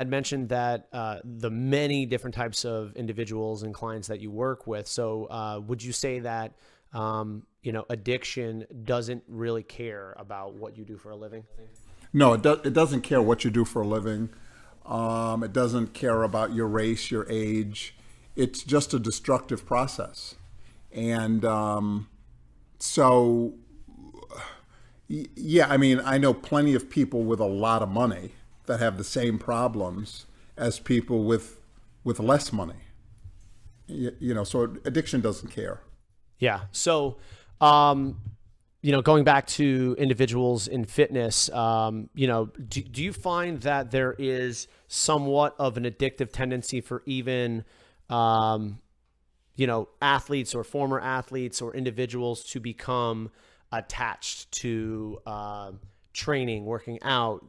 had mentioned that the many different types of individuals and clients that you work with. So would you say that, addiction doesn't really care about what you do for a living? No, it doesn't care what you do for a living. It doesn't care about your race, your age. It's just a destructive process. And yeah, I mean, I know plenty of people with a lot of money that have the same problems as people with less money. So addiction doesn't care. Yeah. So, going back to individuals in fitness, do you find that there is somewhat of an addictive tendency for even, athletes or former athletes or individuals to become attached to training, working out,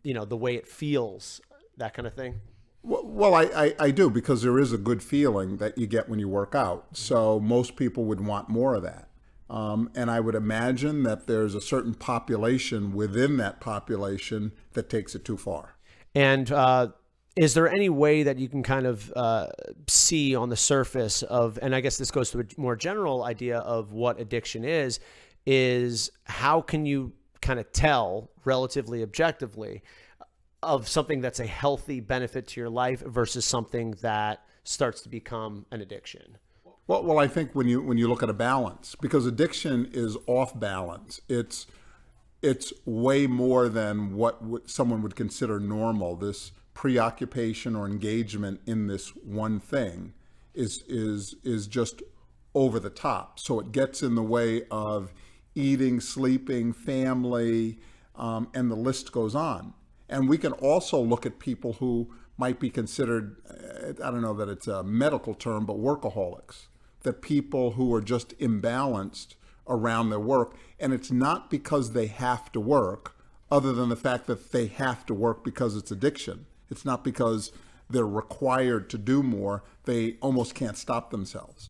the way it feels, that kind of thing? Well, I do, because there is a good feeling that you get when you work out. So most people would want more of that. And I would imagine that there's a certain population within that population that takes it too far. And is there any way that you can kind of see on the surface of, and I guess this goes to a more general idea of what addiction is how can you kind of tell relatively objectively of something that's a healthy benefit to your life versus something that starts to become an addiction? Well, I think when you look at a balance, because addiction is off balance, it's way more than what someone would consider normal. This preoccupation or engagement in this one thing is just over the top. So it gets in the way of eating, sleeping, family, and the list goes on. And we can also look at people who might be considered, I don't know that it's a medical term, but workaholics. That people who are just imbalanced around their work. And it's not because they have to work, other than the fact that they have to work because it's addiction. It's not because they're required to do more. They almost can't stop themselves.